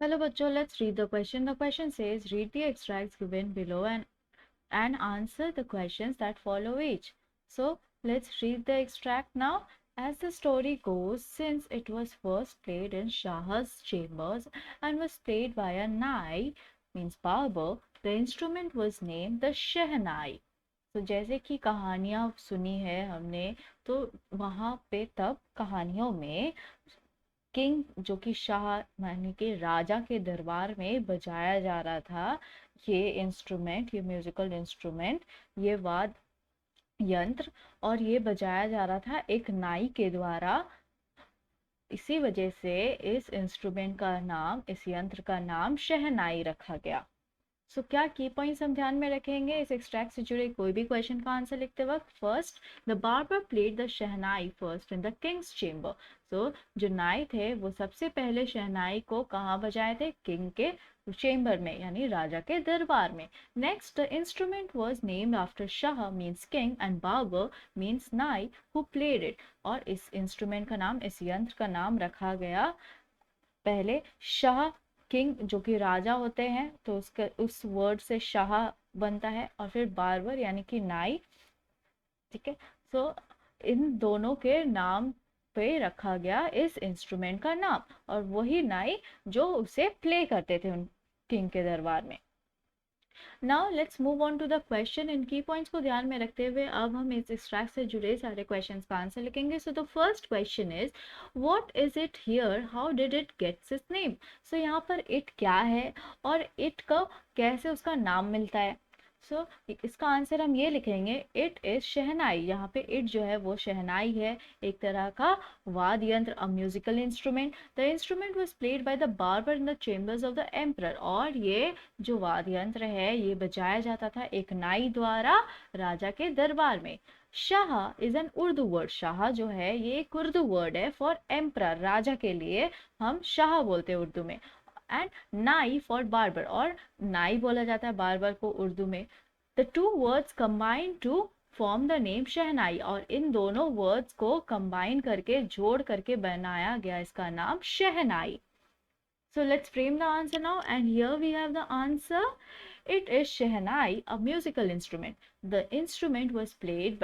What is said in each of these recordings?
Hello बच्चों, let's read the question. The question says, read the extracts given below and answer the questions that follow each. So let's read the extract now. As the story goes, since it was first played in Shah's chambers and was played by a nai, means barber, the instrument was named the shehnai. तो जैसे कि कहानियां सुनी है हमने, तो वहां पे तब कहानियों में किंग जो कि शाह माने के राजा के दरबार में बजाया जा रहा था ये इंस्ट्रूमेंट, ये म्यूजिकल इंस्ट्रूमेंट, ये वाद यंत्र, और ये बजाया जा रहा था एक नाई के द्वारा। इसी वजह से इस इंस्ट्रूमेंट का नाम, इस यंत्र का नाम शहनाई रखा गया। सो क्या की पॉइंट्स हम ध्यान में रखेंगे इस एक्सट्रैक्ट से जुड़े कोई भी क्वेश्चन का आंसर लिखते वक्त? First, the barber played the shehnai first in the king's chamber. So जो नाई थे वो सबसे पहले शहनाई को कहाँ बजाए थे? किंग के चेम्बर में, यानी राजा के दरबार में। Next, the instrument was named after Shah means king and barber means नाई हु प्लेड इट। और इस इंस्ट्रूमेंट का नाम, इस यंत्र का नाम रखा गया पहले शाह, किंग जो कि राजा होते हैं, तो उसका उस वर्ड से शाह बनता है, और फिर बार्बर यानी कि नाई। ठीक है, सो इन दोनों के नाम पे रखा गया इस इंस्ट्रूमेंट का नाम, और वही नाई जो उसे प्ले करते थे उन किंग के दरबार में। Now let's move on to the question. इन की पॉइंट्स को ध्यान में रखते हुए अब हम इस एक्सट्रैक्ट से जुड़े सारे क्वेश्चंस का आंसर लिखेंगे। So the first question is, what is it here, how did it gets its name? So यहाँ पर इट क्या है और इट का कैसे उसका नाम मिलता है? सो इसका आंसर हम ये लिखेंगे, इट इज शहनाई। यहाँ पे इट जो है वो शहनाई है, एक तरह का वाद्य यंत्र, a musical instrument. The instrument was played by the barber in the chambers of the emperor. और ये जो वाद्य यंत्र है ये बजाया जाता था एक नाई द्वारा राजा के दरबार में। Shah is an Urdu word. Shah जो है ये एक उर्दू वर्ड है फॉर एम्परर, राजा के लिए हम शाह बोलते हैं उर्दू में। एंड नाई फॉर बार्बर, और नाई बोला जाता है बार्बर को उर्दू में। The two words combine to form the name shehnai. और इन दोनों वर्ड्स को कंबाइन करके, जोड़ करके बनाया गया इसका नाम शहनाई। So let's frame the answer now, and here we have the answer. It is shehnai, a musical instrument. The instrument was played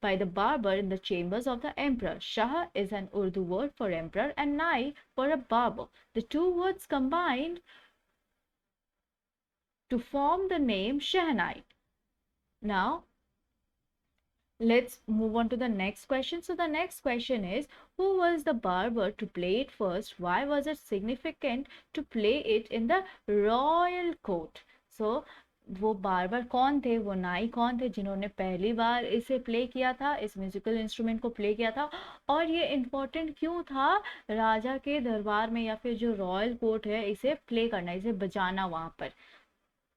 by the barber in the chambers of the emperor. Shah is an Urdu word for emperor and nai for a barber. The two words combined to form the name shehnai. Now let's move on to the next question. So the next question is, who was the barber to play it first? Why was it significant to play it in the royal court? So वो barber कौन थे, वो नाई कौन थे जिन्होंने पहली बार इसे प्ले किया था, इस म्यूजिकल इंस्ट्रूमेंट को प्ले किया था? और ये इम्पोर्टेंट क्यों था राजा के दरबार में या फिर जो रॉयल कोर्ट है इसे प्ले करना, इसे बजाना वहां पर?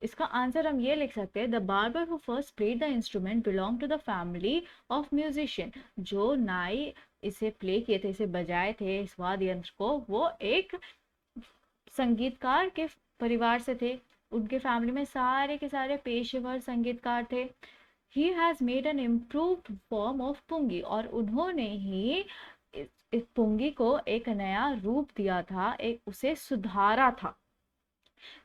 इसका आंसर हम ये लिख सकते हैं, the barber who first played the instrument belong to the family of musician. जो नाई इसे प्ले किए थे, इसे बजाए थे इस वाद्य यंत्र को, वो एक संगीतकार के परिवार से थे। उनके फैमिली में सारे के सारे पेशेवर संगीतकार थे। He has made an improved form of pungi. और उन्होंने ही इस पुंगी को एक नया रूप दिया था, एक उसे सुधारा था।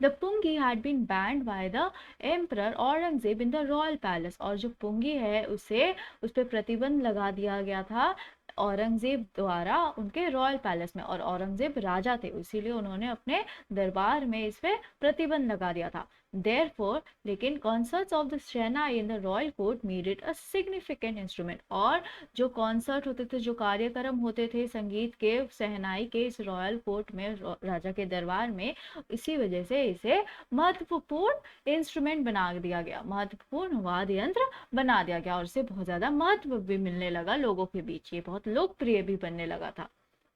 The pungi had been banned by the emperor Aurangzeb in the royal palace। और जो पुंगी है उसे, उस पर प्रतिबंध लगा दिया गया था औरंगजेब द्वारा उनके रॉयल पैलेस में। और औरंगजेब राजा थे, इसीलिए उन्होंने अपने दरबार में इस पे प्रतिबंध लगा दिया था। Therefore, लेकिन concerts of the shehnai in the royal court made it a significant instrument. और जो कॉन्सर्ट होते थे, जो कार्यक्रम होते थे संगीत के, शहनाई के इस रॉयल कोर्ट में, राजा के दरबार में, इसी वजह से इसे महत्वपूर्ण इंस्ट्रूमेंट बना दिया गया, महत्वपूर्ण वाद्य यंत्र बना दिया गया, और इसे बहुत ज्यादा महत्व भी मिलने लगा लोगों के बीच, ये बहुत लोकप्रिय भी बनने लगा था।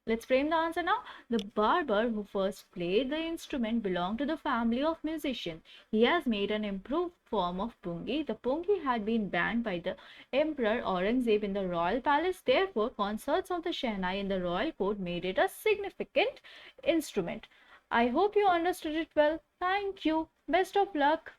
Let's frame the answer now. The barber who first played the instrument belonged to the family of musicians. He has made an improved form of pungi. The pungi had been banned by the Emperor Aurangzeb in the royal palace. Therefore, concerts of the shehnai in the royal court made it a significant instrument. I hope you understood it well. Thank you. Best of luck.